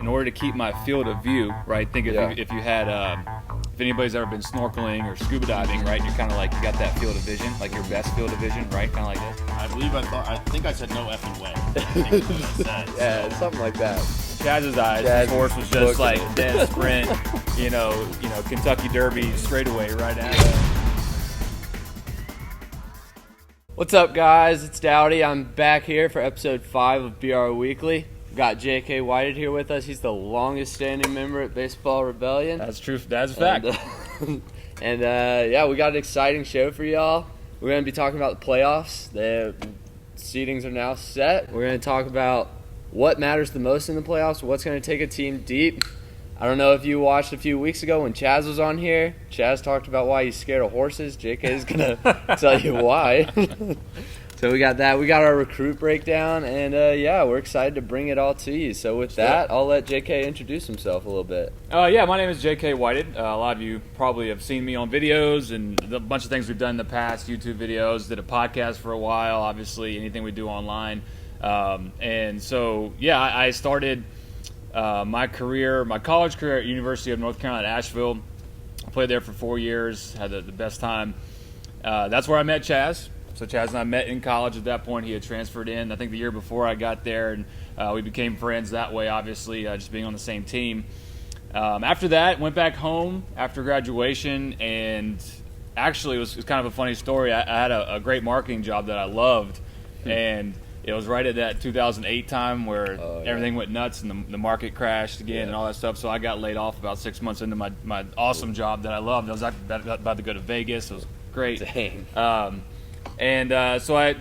in order to keep my field of view, right? Think if you had, if anybody's ever been snorkeling or scuba diving, right? You're kind of like, you got that field of vision, like your best field of vision, right? Kind of like this. I think I said no effing way. I think that's what I said. Yeah, something like that. Chaz's eyes, Chaz of course, was just like looking dead sprint, you know, Kentucky Derby straightaway right at it. What's up, guys? It's Dowdy. I'm back here for episode 5 of BR Weekly. We've got J.K. Whited here with us. He's the longest-standing member at Baseball Rebellion. That's true. That's a fact. And yeah, we got an exciting show for y'all. We're going to be talking about the playoffs. The seedings are now set. We're going to talk about what matters the most in the playoffs, what's going to take a team deep. I don't know if you watched a few weeks ago when Chaz was on here. Chaz talked about why he's scared of horses. JK is going to tell you why. So we got that. We got our recruit breakdown, and yeah, we're excited to bring it all to you. So with that, I'll let JK introduce himself a little bit. Yeah, my name is J.K. Whited. A lot of you probably have seen me on videos and a bunch of things we've done in the past, YouTube videos, did a podcast for a while, obviously, anything we do online. And so, yeah, I started my college career at University of North Carolina at Asheville. I played there for 4 years, had the best time. That's where I met Chaz. So Chaz and I met in college. At that point, he had transferred in, I think the year before I got there, and we became friends that way, obviously, just being on the same team. After that, went back home after graduation, and actually it was kind of a funny story. I had a great marketing job that I loved, and it was right at that 2008 time where everything went nuts and the market crashed again and all that stuff. So I got laid off about 6 months into my awesome job that I loved. I was about to go to Vegas. It was great. Dang. So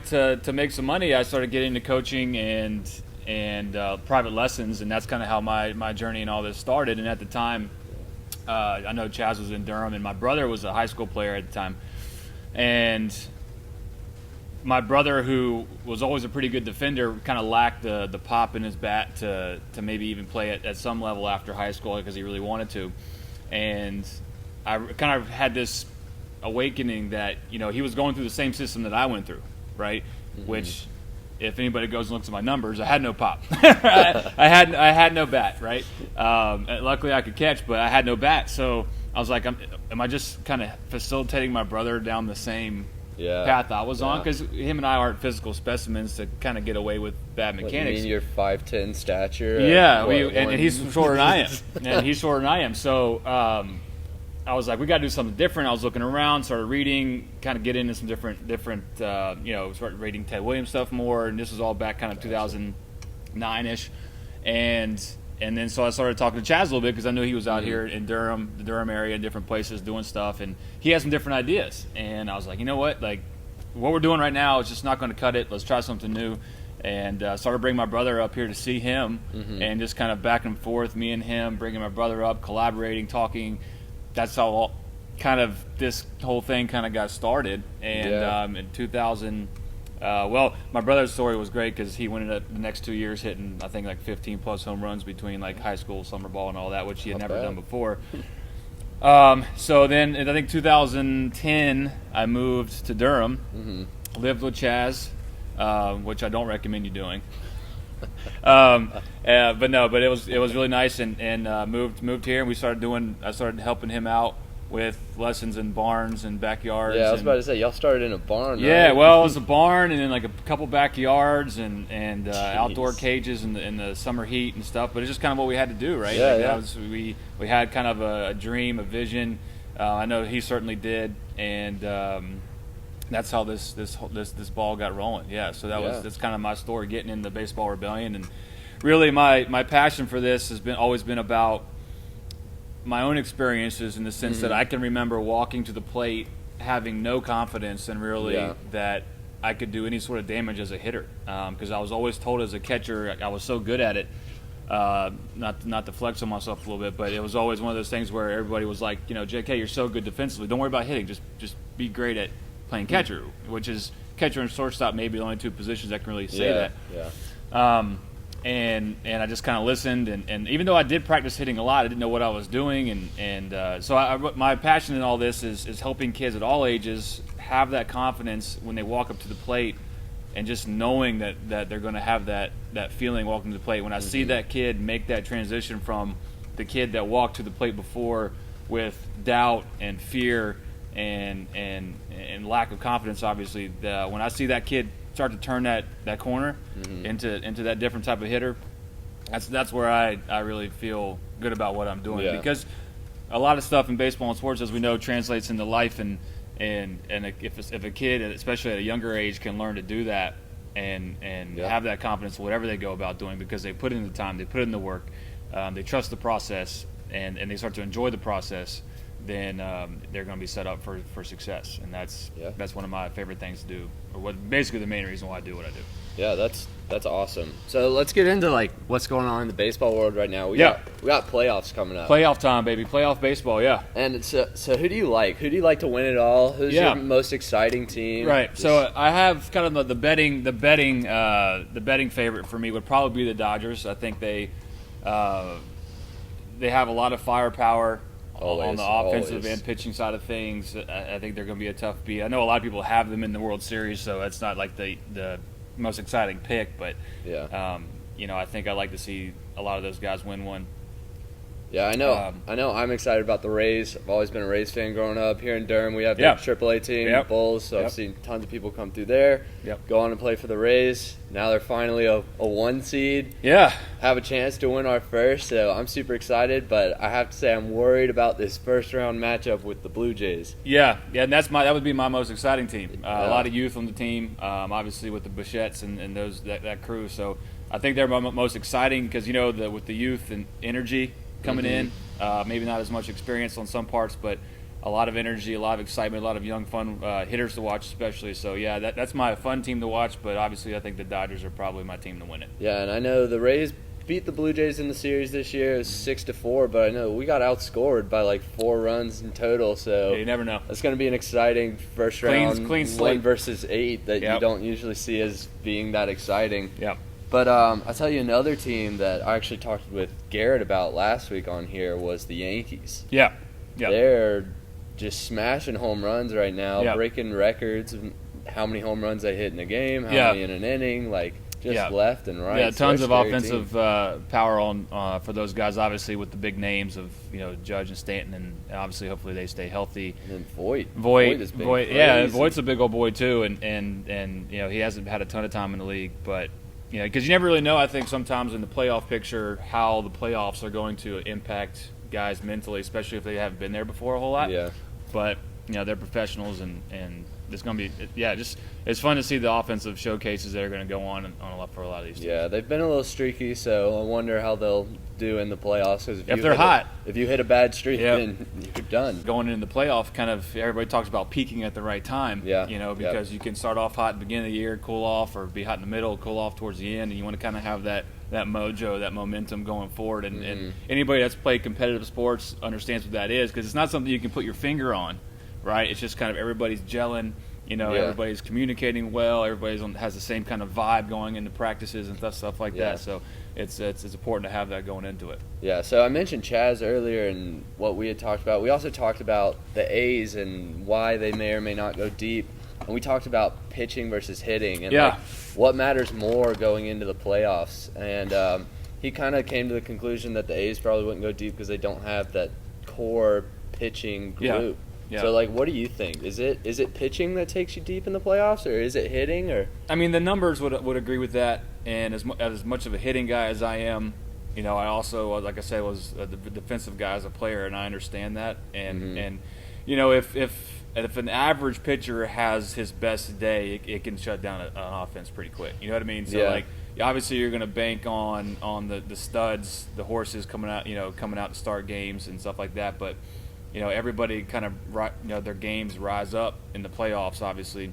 to make some money, I started getting into coaching and private lessons, and that's kind of how my journey and all this started. And at the time, I know Chaz was in Durham, and my brother was a high school player at the time. And my brother, who was always a pretty good defender, kind of lacked the pop in his bat to maybe even play at some level after high school because he really wanted to. And I kind of had this awakening that, he was going through the same system that I went through, right? Mm-hmm. Which, if anybody goes and looks at my numbers, I had no pop. I had no bat, right? Luckily I could catch, but I had no bat. So I was like, am I just kind of facilitating my brother down the same path I was on? Because him and I aren't physical specimens to kind of get away with bad mechanics. You mean your 5'10" stature? Yeah, and he's shorter than I am. So I was like, we got to do something different. I was looking around, started reading, kind of get into some different started reading Ted Williams stuff more, and this was all back kind of 2009-ish. And then so I started talking to Chaz a little bit because I knew he was out here in Durham, the Durham area, different places doing stuff, and he had some different ideas. And I was like, you know what? Like, what we're doing right now is just not going to cut it. Let's try something new. And started bringing my brother up here to see him, and just kind of back and forth, me and him, bringing my brother up, collaborating, talking. That's how this whole thing kind of got started. And in 2000, my brother's story was great because he went into the next 2 years hitting, I think, like 15-plus home runs between like high school, summer ball, and all that, which he had never done before. So then, in I think 2010, I moved to Durham, lived with Chaz, which I don't recommend you doing. But it was really nice, and moved here, and I started helping him out with lessons in barns and backyards. Yeah, I was about to say, y'all started in a barn, yeah, right? well, it was a barn, and then like a couple backyards and outdoor cages in the summer heat and stuff. But it's just kind of what we had to do, right? We had kind of a dream, a vision. I know he certainly did, and that's how this ball got rolling. Yeah, so that's kind of my story, getting in the Baseball Rebellion. And really my passion for this has always been about my own experiences, in the sense that I can remember walking to the plate having no confidence and really that I could do any sort of damage as a hitter, because I was always told as a catcher I was so good at it. Not to flex on myself a little bit, but it was always one of those things where everybody was like, JK, you're so good defensively, don't worry about hitting, just be great at playing catcher, which is catcher and shortstop, maybe the only two positions that can really say that. And I just kind of listened, and even though I did practice hitting a lot, I didn't know what I was doing, so my passion in all this is helping kids at all ages have that confidence when they walk up to the plate and just knowing that they're going to have that feeling walking to the plate. When I see that kid make that transition from the kid that walked to the plate before with doubt and fear and lack of confidence, obviously, when I see that kid start to turn that corner into that different type of hitter, that's where I really feel good about what I'm doing. Yeah. Because a lot of stuff in baseball and sports, as we know, translates into life, and if a kid, especially at a younger age, can learn to do that and have that confidence whatever they go about doing, because they put in the time, they put in the work, they trust the process, and they start to enjoy the process, then they're going to be set up for success. And that's one of my favorite things to do, or basically the main reason why I do what I do. Yeah, that's awesome. So let's get into like what's going on in the baseball world right now. We got playoffs coming up. Playoff time, baby. Playoff baseball, yeah. And so who do you like? Who do you like to win it all? Who's your most exciting team? Right. So I have kind of the betting favorite for me would probably be the Dodgers. I think they have a lot of firepower on the offensive and pitching side of things. I think they're going to be a tough beat. I know a lot of people have them in the World Series, so it's not like the most exciting pick, but I think I like to see a lot of those guys win one. Yeah, I know. I'm excited about the Rays. I've always been a Rays fan growing up. Here in Durham, we have the AAA team, the Bulls, so I've seen tons of people come through there, go on and play for the Rays. Now they're finally a 1 seed. Yeah. Have a chance to win our first, so I'm super excited, but I have to say I'm worried about this first-round matchup with the Blue Jays. Yeah, and that would be my most exciting team. A lot of youth on the team, obviously with the Bichettes and those that crew, so I think they're my most exciting because, with the youth and energy coming in, maybe not as much experience on some parts, but a lot of energy, a lot of excitement, a lot of young, fun hitters to watch, especially. So, yeah, that's my fun team to watch, but obviously I think the Dodgers are probably my team to win it. Yeah, and I know the Rays beat the Blue Jays in the series this year. It was 6-4, but I know we got outscored by like 4 runs in total. So you never know. It's going to be an exciting first round, clean slate. 1 versus 8 that you don't usually see as being that exciting. Yeah. But I'll tell you another team that I actually talked with Garrett about last week on here was the Yankees. Yeah. They're just smashing home runs right now, breaking records of how many home runs they hit in a game, how many in an inning, just left and right. Yeah, tons of offensive power on for those guys, obviously with the big names of Judge and Stanton, and obviously hopefully they stay healthy. And then Voit is big. Yeah, Voigt's a big old boy too, and he hasn't had a ton of time in the league, but because you never really know, I think, sometimes in the playoff picture how the playoffs are going to impact guys mentally, especially if they haven't been there before a whole lot. Yeah. But, they're professionals, and it's going to be, it's fun to see the offensive showcases that are going to go on for a lot of these teams. Yeah, they've been a little streaky, so I wonder how they'll do in the playoffs. Cause if they're hot. If you hit a bad streak, then you're done. Going into the playoff, kind of everybody talks about peaking at the right time, because you can start off hot at the beginning of the year, cool off, or be hot in the middle, cool off towards the end, and you want to kind of have that mojo, that momentum going forward. And anybody that's played competitive sports understands what that is, because it's not something you can put your finger on, right? It's just kind of everybody's gelling. Everybody's communicating well. Everybody has the same kind of vibe going into practices and stuff like that. So it's important to have that going into it. Yeah. So I mentioned Chaz earlier and what we had talked about. We also talked about the A's and why they may or may not go deep. And we talked about pitching versus hitting and what matters more going into the playoffs. And he kind of came to the conclusion that the A's probably wouldn't go deep because they don't have that core pitching group. Yeah. So, what do you think? Is it pitching that takes you deep in the playoffs, or is it hitting? Or I mean, the numbers would agree with that. And as much of a hitting guy as I am, I also, like I said, was a defensive guy as a player, and I understand that. And if an average pitcher has his best day, it can shut down an offense pretty quick. You know what I mean? So obviously you're going to bank on the studs, the horses coming out to start games and stuff like that, but. Everybody kind of, their games rise up in the playoffs, obviously.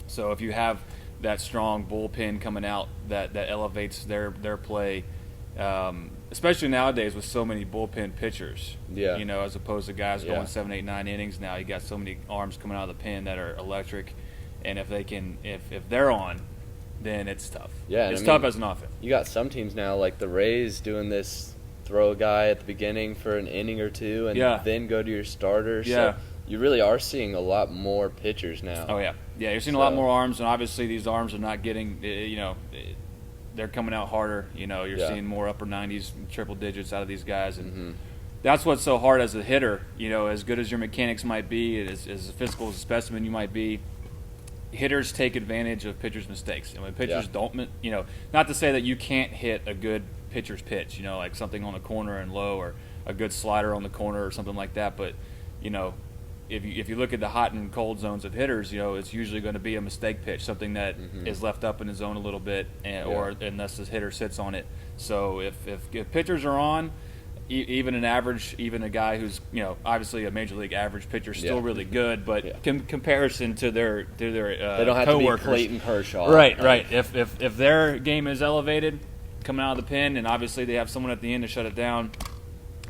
So if you have that strong bullpen coming out that elevates their play, especially nowadays with so many bullpen pitchers, as opposed to guys going 7, 8, 9 innings now. You got so many arms coming out of the pen that are electric, and if they're on, then it's tough. Yeah, it's tough as an offense. You got some teams now, like the Rays, doing this. Throw a guy at the beginning for an inning or two and then go to your starters. Yeah. So you really are seeing a lot more pitchers now. Oh yeah, you're seeing a lot more arms, and obviously these arms are not getting, they're coming out harder. You're seeing more upper 90s, triple digits out of these guys, and that's what's so hard as a hitter. As good as your mechanics might be, as physical as a specimen you might be, hitters take advantage of pitchers' mistakes. And when pitchers don't, not to say that you can't hit a good pitcher's pitch, like something on the corner and low, or a good slider on the corner or something like that, but if you look at the hot and cold zones of hitters, it's usually going to be a mistake pitch, something that is left up in the zone a little bit, or unless the hitter sits on it. So if pitchers are on, even a guy who's obviously a major league average pitcher, still really good, but comparison to their they don't have coworkers, to be Clayton Kershaw. Right. If their game is elevated, coming out of the pen, and obviously they have someone at the end to shut it down,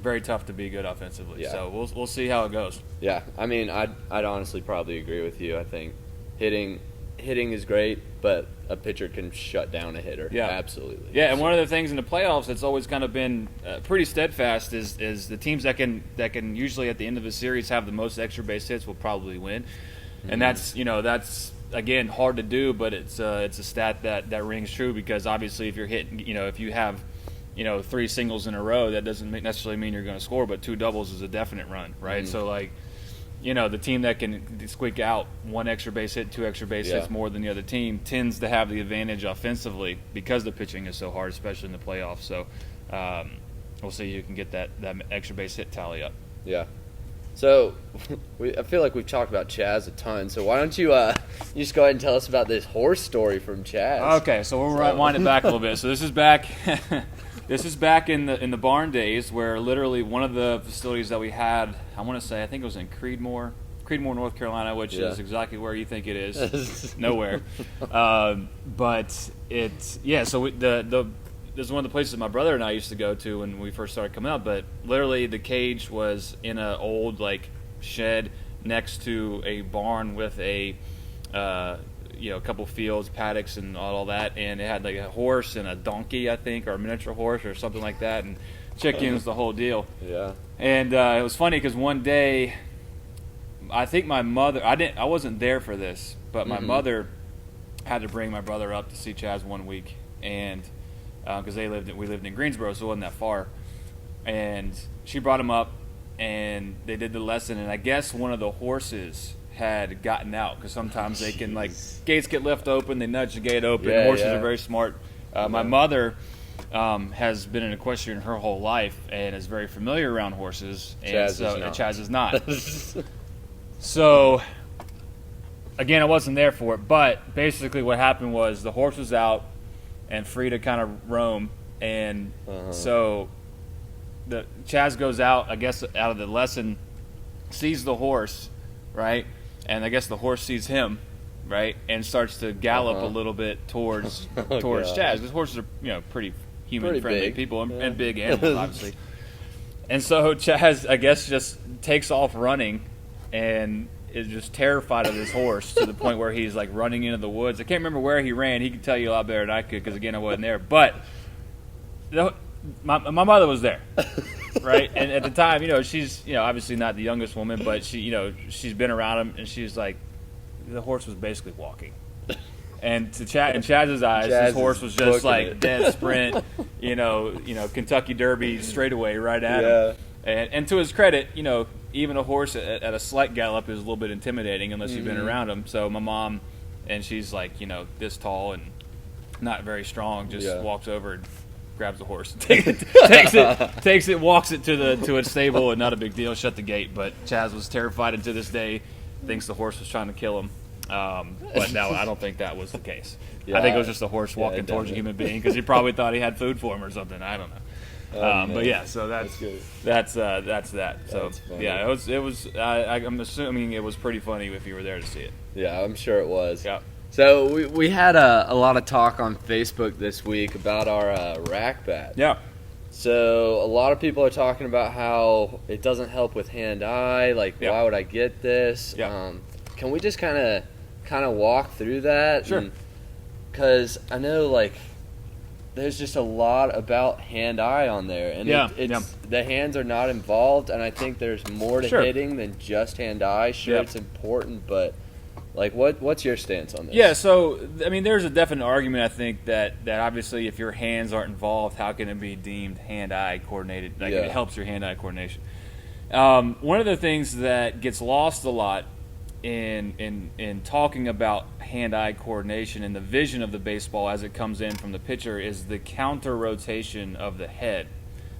very tough to be good offensively. Yeah. So we'll see how it goes. Yeah, I mean, I'd honestly probably agree with you. I think hitting is great, but a pitcher can shut down a hitter. Yeah, absolutely. Yeah, and one of the things in the playoffs that's always kind of been pretty steadfast is the teams that can usually at the end of the series have the most extra base hits will probably win, and that's again hard to do, but it's a stat that rings true, because obviously if you're hitting, if you have 3 singles in a row, that doesn't necessarily mean you're going to score, but 2 doubles is a definite run, right? So the team that can squeak out 1 extra base hit, 2 extra base hits more than the other team tends to have the advantage offensively, because the pitching is so hard, especially in the playoffs. So we'll see who can get that extra base hit tally up. Yeah. So I feel like we've talked about Chaz a ton. So why don't you just go ahead and tell us about this horse story from Chaz? Okay, so we'll rewind it back a little bit. So this is back. This is back in the barn days, where literally one of the facilities that we had, I think it was in Creedmoor, North Carolina, which is exactly where you think it is, nowhere. But it's so this is one of the places my brother and I used to go to when we first started coming up. But literally, the cage was in an old shed next to a barn with a a couple fields, paddocks, and all that, and it had a horse and a donkey, I think, or a miniature horse or something like that, and chickens, the whole deal. Yeah. And it was funny because one day, I think my mother, I wasn't there for this, but my mother had to bring my brother up to see Chaz one week, and because we lived in Greensboro, so it wasn't that far, and she brought him up, and they did the lesson, and I guess one of the horses had gotten out, because sometimes they can gates get left open, they nudge the gate open. Horses are very smart. My mother has been an equestrian her whole life and is very familiar around horses, and Chaz is not. So again, I wasn't there for it, but basically what happened was the horse was out and free to kind of roam, and so the Chaz goes out, I guess, out of the lesson, sees the horse, right? And I guess the horse sees him, right, and starts to gallop a little bit towards Chaz. Because horses are, pretty human-friendly people and big animals, obviously. And so Chaz, I guess, just takes off running and is just terrified of this horse to the point where he's running into the woods. I can't remember where he ran. He could tell you a lot better than I could, because again, I wasn't there. But my mother was there. Right, and at the time, she's obviously not the youngest woman, but she's been around him, and she's like, the horse was basically walking, and in Chaz's eyes, this horse was just dead sprint, Kentucky Derby straightaway right at him, and to his credit, even a horse at a slight gallop is a little bit intimidating unless you've been around him. So my mom, and she's this tall and not very strong, just walks over and grabs the horse, takes it, walks it to its stable, and not a big deal. Shut the gate. But Chaz was terrified, and to this day thinks the horse was trying to kill him. But no, I don't think that was the case. I think it was just a horse walking towards a human being, because he probably thought he had food for him or something. I don't know. But yeah, so that's that. So yeah, it was. I'm assuming it was pretty funny if you were there to see it. Yeah, I'm sure it was. Yeah. So we had a lot of talk on Facebook this week about our rack bat. Yeah. So a lot of people are talking about how it doesn't help with hand-eye. Why would I get this? Yeah. Can we just kind of walk through that? Sure. Because I know there's just a lot about hand-eye on there, and the hands are not involved, and I think there's more to hitting than just hand-eye. Sure, it's important, but like, what's your stance on this? Yeah, so I mean, there's a definite argument, I think, that obviously if your hands aren't involved, how can it be deemed hand-eye coordinated? Like, it helps your hand-eye coordination. One of the things that gets lost a lot in talking about hand-eye coordination and the vision of the baseball as it comes in from the pitcher is the counter rotation of the head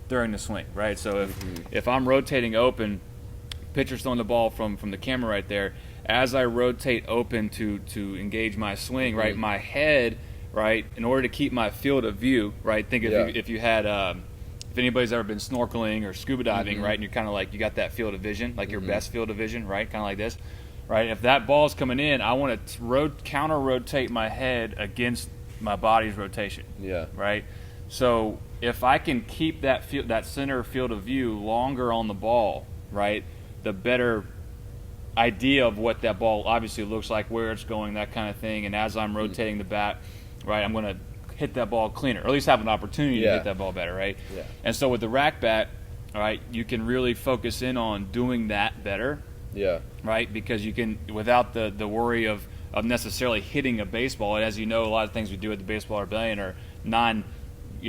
during the swing, right? So if I'm rotating open, pitcher's throwing the ball from the camera right there, as I rotate open to engage my swing, right, my head, right, in order to keep my field of view, right, think if you had if anybody's ever been snorkeling or scuba diving, right, and you're kind of like, you got that field of vision, like your best field of vision, right, kind of like this. Right, if that ball's coming in, I want to counter-rotate my head against my body's rotation. Yeah. Right? So if I can keep that center field of view longer on the ball, right, the better idea of what that ball obviously looks like, where it's going, that kind of thing. And as I'm rotating the bat, right, I'm going to hit that ball cleaner, or at least have an opportunity to hit that ball better, right? Yeah. And so with the rack bat, all right, you can really focus in on doing that better. Yeah. Right? Because you can, without the worry of necessarily hitting a baseball. And as you know, a lot of things we do at the Baseball Rebellion are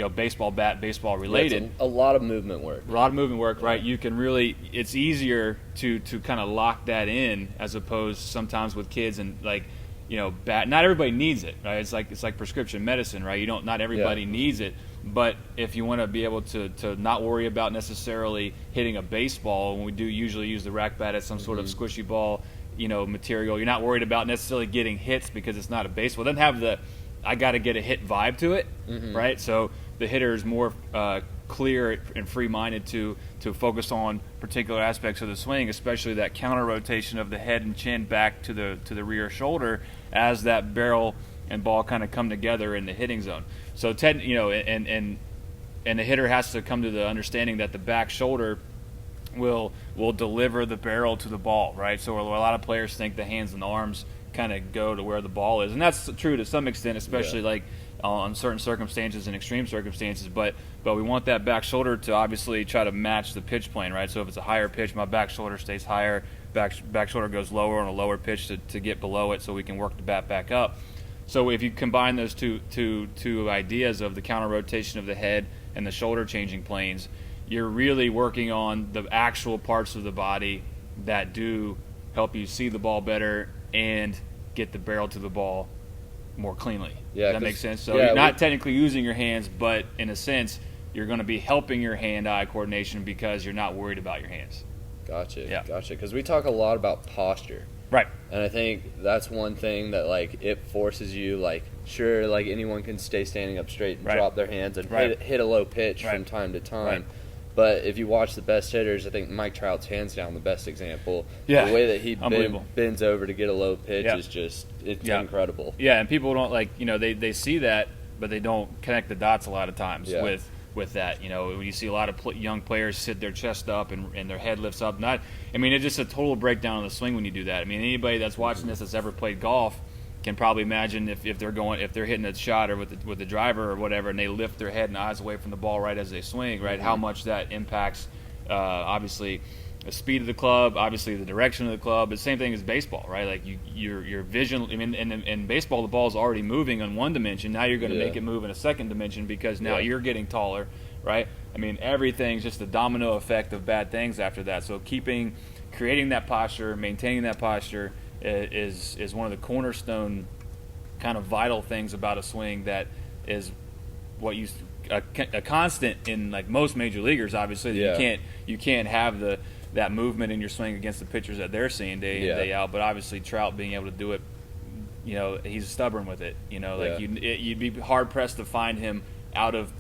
baseball bat, baseball related. Yeah, a lot of movement work. A lot of movement work, right? You can really, it's easier to kind of lock that in as opposed sometimes with kids and bat. Not everybody needs it, right? It's like prescription medicine, right? Not everybody needs it. But if you want to be able to not worry about necessarily hitting a baseball, when we do usually use the rack bat as some sort of squishy ball, material, you're not worried about necessarily getting hits because it's not a baseball. It doesn't have the I got to get a hit vibe to it, right? So the hitter is more clear and free-minded to focus on particular aspects of the swing, especially that counter rotation of the head and chin back to the rear shoulder as that barrel and ball kind of come together in the hitting zone. So and the hitter has to come to the understanding that the back shoulder will deliver the barrel to the ball, right? So a lot of players think the hands and arms kind of go to where the ball is, and that's true to some extent, especially like on certain circumstances and extreme circumstances. But we want that back shoulder to obviously try to match the pitch plane, right? So if it's a higher pitch, my back shoulder stays higher. Back shoulder goes lower on a lower pitch to get below it, so we can work the bat back up. So if you combine those two ideas of the counter rotation of the head and the shoulder changing planes, you're really working on the actual parts of the body that do help you see the ball better and get the barrel to the ball more cleanly. Yeah, does that make sense? So you're not technically using your hands, but in a sense, you're going to be helping your hand-eye coordination because you're not worried about your hands. Gotcha. Yeah. Gotcha. Because we talk a lot about posture. Right. And I think that's one thing that, it forces you, sure, anyone can stay standing up straight and drop their hands and hit a low pitch from time to time. Right. But if you watch the best hitters, I think Mike Trout's hands down the best example. Yeah. The way that he bends over to get a low pitch is just, it's incredible. Yeah, and people don't they see that, but they don't connect the dots a lot of times with that. When you see a lot of young players sit their chest up and their head lifts up. It's just a total breakdown of the swing when you do that. I mean, anybody that's watching this that's ever played golf can probably imagine if they're hitting a shot or with the driver or whatever, and they lift their head and eyes away from the ball right as they swing, right? How much that impacts, obviously, the speed of the club, obviously the direction of the club. It's the same thing as baseball, right? Your vision. I mean, in baseball, the ball is already moving on one dimension. Now you're going to make it move in a second dimension because now you're getting taller, right? I mean, everything's just a domino effect of bad things after that. So creating that posture, maintaining that posture is one of the cornerstone kind of vital things about a swing that is what a constant in most major leaguers, obviously. You can't have that movement in your swing against the pitchers that they're seeing day in, day out. But obviously Trout being able to do it, he's stubborn with it. You'd be hard pressed to find him out of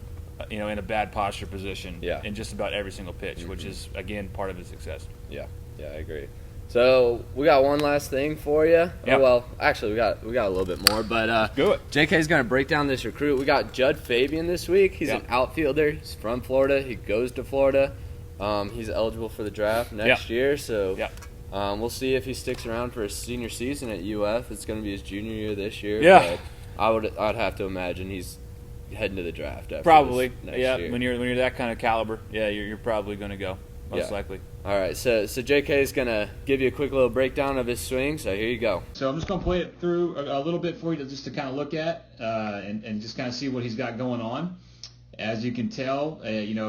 in a bad posture position in just about every single pitch, which is again part of his success. Yeah, I agree. So we got one last thing for you. Yeah. Oh, well, actually, we got a little bit more, but do it. JK's going to break down this recruit. We got Judd Fabian this week. He's an outfielder. He's from Florida. He goes to Florida. He's eligible for the draft next year. So we'll see if he sticks around for his senior season at UF. It's going to be his junior year this year. Yeah. But I'd have to imagine heading to the draft after Probably, this next yeah. year. When you're that kind of caliber, yeah, you're probably going to go most likely. All right, so JK is gonna give you a quick little breakdown of his swing. So here you go. So I'm just going to play it through a little bit for you just to kind of look at and just kind of see what he's got going on. As you can tell,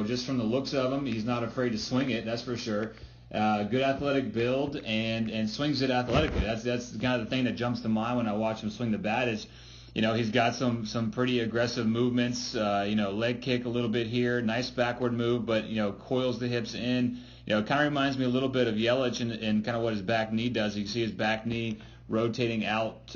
just from the looks of him, he's not afraid to swing it, that's for sure. Good athletic build and swings it athletically. That's kind of the thing that jumps to mind when I watch him swing the bat is, he's got some pretty aggressive movements, leg kick a little bit here, nice backward move, but, coils the hips in. It kind of reminds me a little bit of Yelich and kind of what his back knee does. You can see his back knee rotating out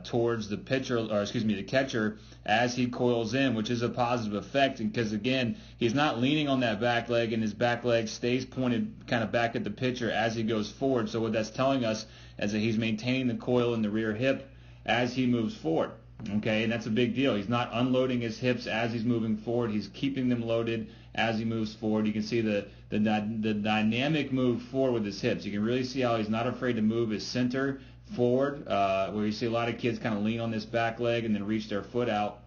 towards the the catcher as he coils in, which is a positive effect because, again, he's not leaning on that back leg, and his back leg stays pointed kind of back at the pitcher as he goes forward. So what that's telling us is that he's maintaining the coil in the rear hip as he moves forward. Okay, and that's a big deal. He's not unloading his hips as he's moving forward. He's keeping them loaded as he moves forward. You can see the dynamic move forward with his hips. You can really see how he's not afraid to move his center forward, where you see a lot of kids kind of lean on this back leg and then reach their foot out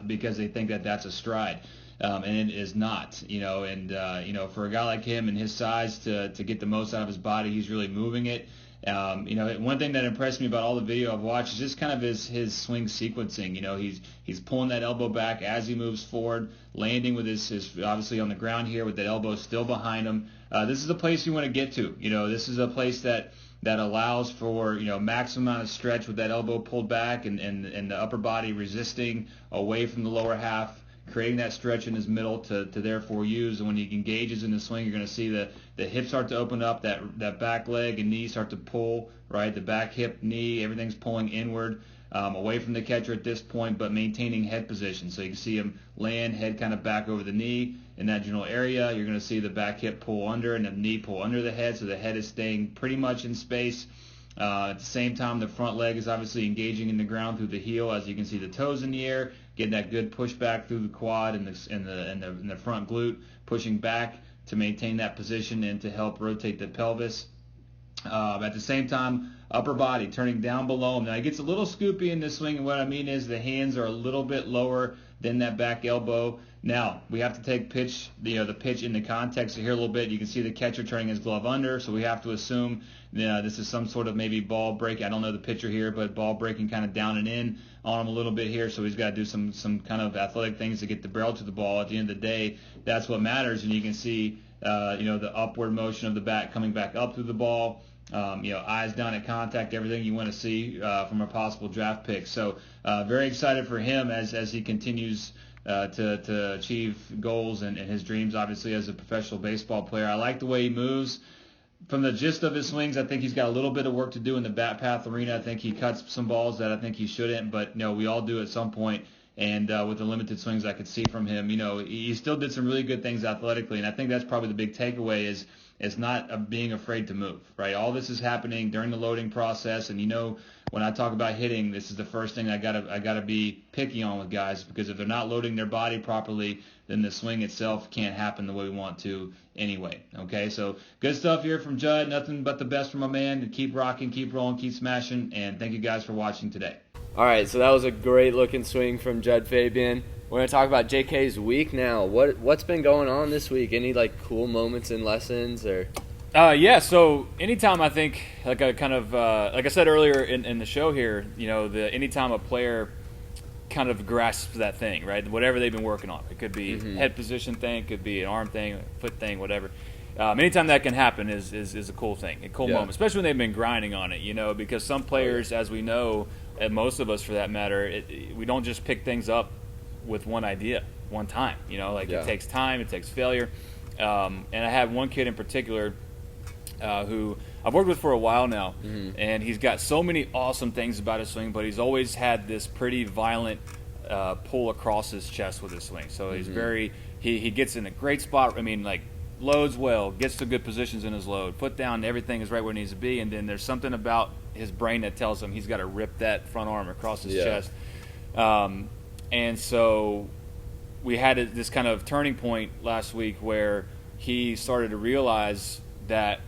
because they think that that's a stride. And it is not, for a guy like him and his size to get the most out of his body, he's really moving it. One thing that impressed me about all the video I've watched is just kind of his swing sequencing. He's pulling that elbow back as he moves forward, landing with his obviously on the ground here with that elbow still behind him. This is a place you want to get to. This is a place that allows for maximum amount of stretch with that elbow pulled back and the upper body resisting away from the lower half, creating that stretch in his middle to therefore use. And when he engages in the swing, you're going to see the hips start to open up, that back leg and knee start to pull, right? The back hip, knee, everything's pulling inward away from the catcher at this point, but maintaining head position. So you can see him land, head kind of back over the knee in that general area. You're going to see the back hip pull under and the knee pull under the head, so the head is staying pretty much in space. At the same time, the front leg is obviously engaging in the ground through the heel, as you can see the toes in the air, getting that good pushback through the quad and the front glute, pushing back to maintain that position and to help rotate the pelvis. At the same time, upper body turning down below him. Now, he gets a little scoopy in this swing, and what I mean is the hands are a little bit lower than that back elbow. Now, we have to take the pitch into context here a little bit. You can see the catcher turning his glove under, so we have to assume this is some sort of maybe ball break. I don't know the pitcher here, but ball breaking kind of down and in on him a little bit here, so he's got to do some kind of athletic things to get the barrel to the ball. At the end of the day, that's what matters, and you can see the upward motion of the bat coming back up through the ball. Eyes down at contact, everything you want to see from a possible draft pick. So very excited for him as he continues to achieve goals and his dreams, obviously, as a professional baseball player. I like the way he moves. From the gist of his swings, I think he's got a little bit of work to do in the bat path arena. I think he cuts some balls that I think he shouldn't, but we all do at some point. And with the limited swings I could see from him, he still did some really good things athletically, and I think that's probably the big takeaway is not being afraid to move, right? All this is happening during the loading process, and when I talk about hitting, this is the first thing I gotta be picky on with guys, because if they're not loading their body properly, then the swing itself can't happen the way we want to anyway. Okay, so good stuff here from Judd. Nothing but the best from my man. And keep rocking, keep rolling, keep smashing, and thank you guys for watching today. All right, so that was a great looking swing from Judd Fabian. We're going to talk about JK's week now. What's been going on this week? Any cool moments and lessons or? Yeah. So anytime I think like I said earlier in the show here, anytime a player kind of grasps that thing, right? Whatever they've been working on, it could be head position thing, it could be an arm thing, foot thing, whatever. Anytime that can happen is a cool thing, a cool moment, especially when they've been grinding on it, because some players, as we know, and most of us for that matter, we don't just pick things up with one idea, one time. It takes time, it takes failure. And I have one kid in particular who I've worked with for a while now, and he's got so many awesome things about his swing, but he's always had this pretty violent pull across his chest with his swing. So he's he gets in a great spot. Loads well, gets to good positions in his load, foot down, everything is right where it needs to be, and then there's something about his brain that tells him he's got to rip that front arm across his chest. And so we had this kind of turning point last week where he started to realize that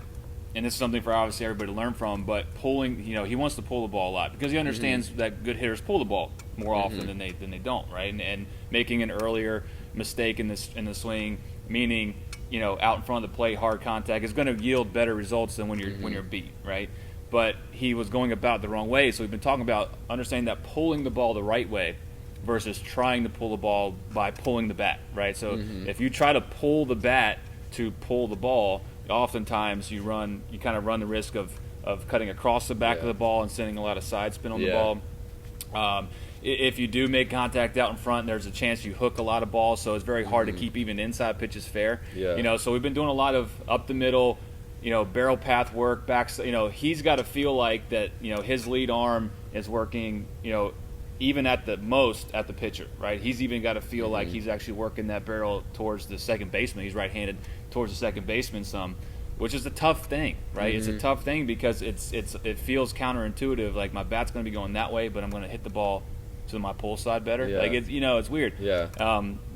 and this is something for obviously everybody to learn from, but pulling, he wants to pull the ball a lot because he understands that good hitters pull the ball more often than they don't, right? And making an earlier mistake in the swing, meaning out in front of the plate, hard contact, is going to yield better results than when you're beat, right? But he was going about it the wrong way, so we've been talking about understanding that pulling the ball the right way versus trying to pull the ball by pulling the bat, right? So if you try to pull the bat to pull the ball, oftentimes you kind of run the risk of cutting across the back of the ball and sending a lot of side spin on the ball. If you do make contact out in front, there's a chance you hook a lot of balls, so it's very hard to keep even inside pitches fair. So we've been doing a lot of up the middle, barrel path work, backs. He's got to feel like that. His lead arm is working. Even at the most at the pitcher, right? He's even got to feel like he's actually working that barrel towards the second baseman. He's right-handed, towards the second baseman some, which is a tough thing, right? It's a tough thing because it feels counterintuitive. Like my bat's going to be going that way, but I'm going to hit the ball to my pull side better. Like it's weird.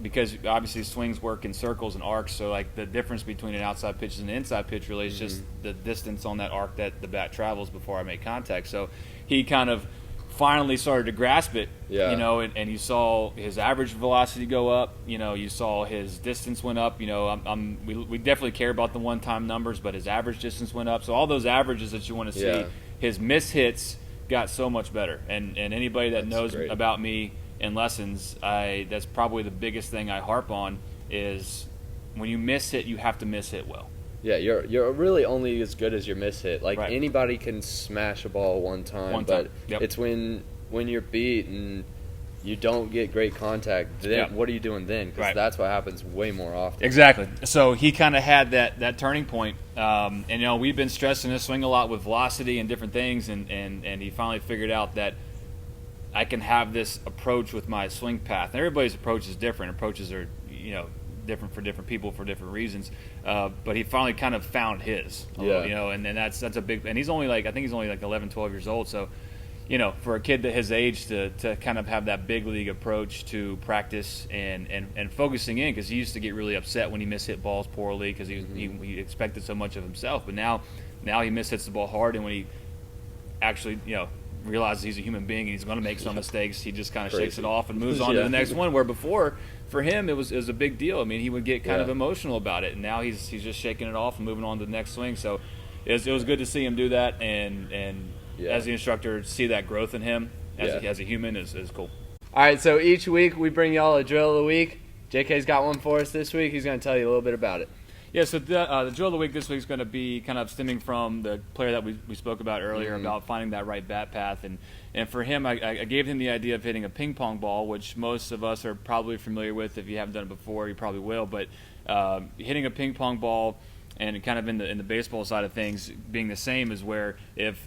Because obviously swings work in circles and arcs. So like the difference between an outside pitch and an inside pitch really is just the distance on that arc that the bat travels before I make contact. So he kind of finally started to grasp it, and you saw his average velocity go up. You saw his distance went up. We definitely care about the one-time numbers, but his average distance went up. So all those averages that you want to see, his miss hits got so much better. And anybody that knows about me in lessons, that's probably the biggest thing I harp on is when you miss hit, you have to miss hit well. Yeah, you're really only as good as your miss hit. Like anybody can smash a ball one time. But it's when you're beat and you don't get great contact, then what are you doing then? Because that's what happens way more often. Exactly. So he kind of had that turning point. And we've been stressing his swing a lot with velocity and different things, and he finally figured out that I can have this approach with my swing path. And everybody's approach is different. Approaches are different for different people for different reasons, but he finally kind of found his, and that's a big, and he's only I think he's only 11, 12 years old, so for a kid that his age to kind of have that big league approach to practice and focusing in, because he used to get really upset when he mishit balls poorly because he expected so much of himself, but now he mishits the ball hard, and when he actually realizes he's a human being and he's going to make some mistakes, he just kind of shakes it off and moves on to the next one, where before for him it was a big deal. I mean, he would get kind of emotional about it, and now he's just shaking it off and moving on to the next swing. So it was good to see him do that, and as the instructor, see that growth in him as a human is cool. All right, so each week we bring y'all a drill of the week. JK's got one for us this week. He's going to tell you a little bit about it. Yeah, so the drill of the week this week is going to be kind of stemming from the player that we spoke about earlier about finding that right bat path. And for him, I gave him the idea of hitting a ping pong ball, which most of us are probably familiar with. If you haven't done it before, you probably will. But hitting a ping pong ball and kind of in the baseball side of things being the same is where if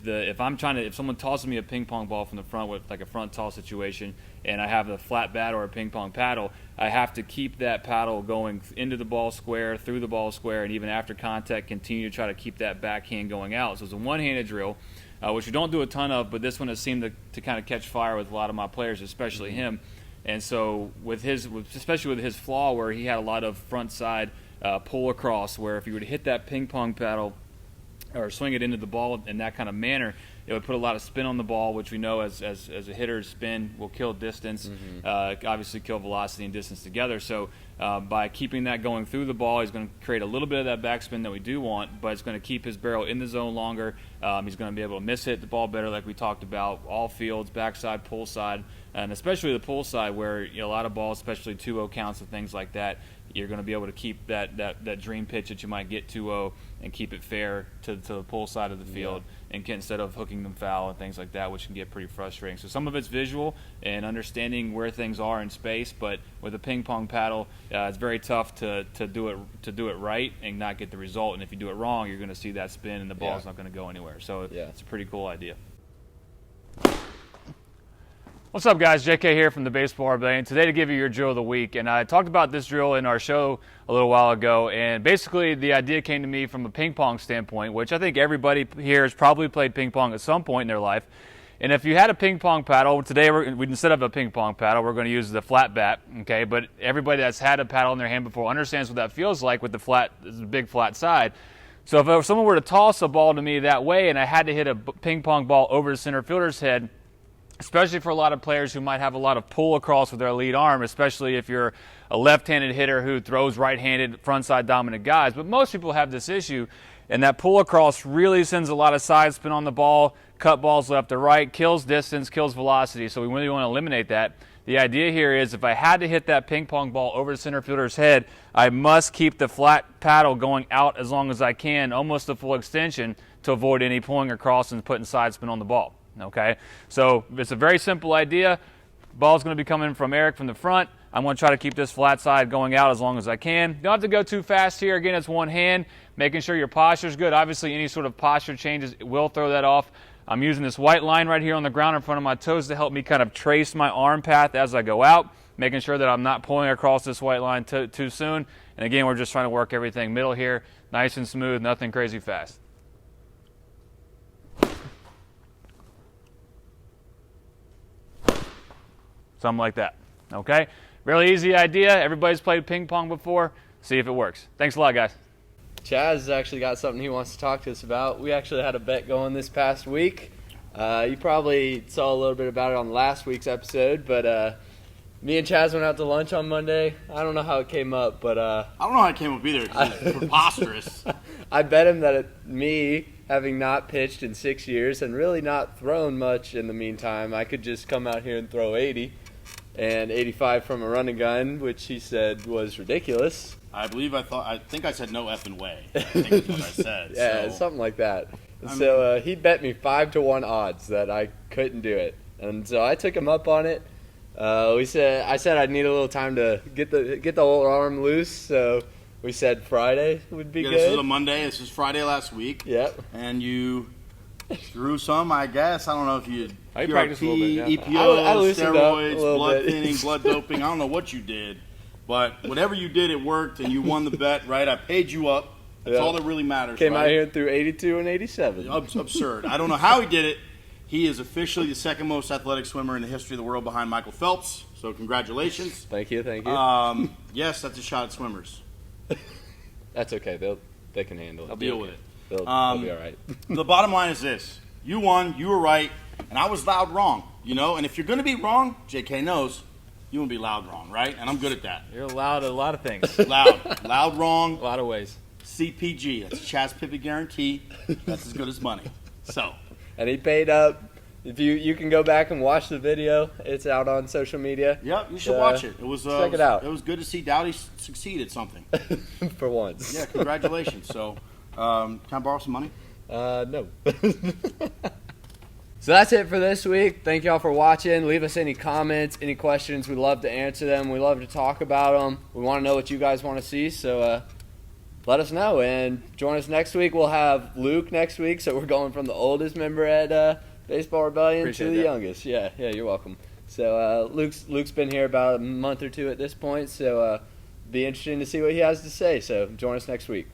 someone tosses me a ping pong ball from the front with like a front toss situation, and I have a flat bat or a ping pong paddle, I have to keep that paddle going into the ball square, through the ball square, and even after contact, continue to try to keep that backhand going out. So it's a one-handed drill, which we don't do a ton of, but this one has seemed to kind of catch fire with a lot of my players, especially him. And so especially with his flaw, where he had a lot of front side pull across, where if you were to hit that ping pong paddle or swing it into the ball in that kind of manner, it would put a lot of spin on the ball, which we know as a hitter's spin will kill distance, obviously kill velocity and distance together. So by keeping that going through the ball, he's going to create a little bit of that backspin that we do want, but it's going to keep his barrel in the zone longer. He's going to be able to miss hit the ball better, like we talked about, all fields, backside, pull side, and especially the pull side, where a lot of balls, especially 2-0 counts and things like that, you're going to be able to keep that dream pitch that you might get 2-0 and keep it fair to the pull side of the field, and instead of hooking them foul and things like that, which can get pretty frustrating. So some of it's visual and understanding where things are in space, but with a ping pong paddle, it's very tough to do it right and not get the result. And if you do it wrong, you're going to see that spin and the ball's not going to go anywhere. So it's a pretty cool idea. What's up, guys? JK here from the Baseball Rebellion. Today to give you your drill of the week. And I talked about this drill in our show a little while ago. And basically the idea came to me from a ping pong standpoint, which I think everybody here has probably played ping pong at some point in their life. And if you had a ping pong paddle, today instead of a ping pong paddle, we're going to use the flat bat. Okay, but everybody that's had a paddle in their hand before understands what that feels like with the big flat side. So if someone were to toss a ball to me that way and I had to hit a ping pong ball over the center fielder's head, especially for a lot of players who might have a lot of pull across with their lead arm, especially if you're a left-handed hitter who throws right-handed frontside dominant guys. But most people have this issue, and that pull across really sends a lot of side spin on the ball, cut balls left to right, kills distance, kills velocity. So we really want to eliminate that. The idea here is if I had to hit that ping pong ball over the center fielder's head, I must keep the flat paddle going out as long as I can, almost to full extension, to avoid any pulling across and putting side spin on the ball. Okay? So it's a very simple idea. Ball's going to be coming from Eric from the front. I'm going to try to keep this flat side going out as long as I can. Don't have to go too fast here. Again, it's one hand, making sure your posture is good. Obviously, any sort of posture changes will throw that off. I'm using this white line right here on the ground in front of my toes to help me kind of trace my arm path as I go out, making sure that I'm not pulling across this white line too soon. And again, we're just trying to work everything middle here, nice and smooth, nothing crazy fast. Something like that. Okay? Really easy idea. Everybody's played ping pong before. See if it works. Thanks a lot, guys. Chaz has actually got something he wants to talk to us about. We actually had a bet going this past week. You probably saw a little bit about it on last week's episode, but me and Chaz went out to lunch on Monday. I don't know how it came up, but I don't know how it came up either. 'Cause it's preposterous. I bet him that me, having not pitched in 6 years and really not thrown much in the meantime, I could just come out here and throw 80 and 85 from a running gun, which he said was ridiculous. I think I said no effing way. I think that's what I said. Yeah, so. something like that. So he bet me 5-1 odds that I couldn't do it, and so I took him up on it. I said I'd need a little time to get the whole arm loose, so we said Friday would be good. This is a Monday. This is Friday last week. Yep. And you threw some, I guess. I don't know if you practiced a little bit, yeah. EPO, I loosened up a steroids, little blood bit. thinning, blood doping. I don't know what you did. But whatever you did, it worked, and you won the bet, right? I paid you up. That's all that really matters. Came right? out here and threw 82 and 87. Absurd. I don't know how he did it. He is officially the second most athletic swimmer in the history of the world behind Michael Phelps. So congratulations. Thank you. Yes, that's a shot at swimmers. That's okay. They can handle it. I'll deal with it. They'll be all right. The bottom line is this. You won. You were right. And I was loud wrong. And if you're going to be wrong, JK knows, you want to be loud wrong, right? And I'm good at that. You're allowed a lot of things. Loud wrong. A lot of ways. CPG. That's Chaz Pippin guarantee. That's as good as money. So. And he paid up. If you can go back and watch the video, it's out on social media. Yep, you should watch it. It was check it out. It was good to see Dowdy succeed at something. For once. Yeah, congratulations. So, can I borrow some money? No. So that's it for this week. Thank y'all for watching. Leave us any comments, any questions. We'd love to answer them. We love to talk about them. We want to know what you guys want to see. So let us know. And join us next week. We'll have Luke next week. So we're going from the oldest member at Baseball Rebellion Appreciate to the that. youngest. Yeah, you're welcome. So Luke's been here about a month or two at this point. So be interesting to see what he has to say. So join us next week.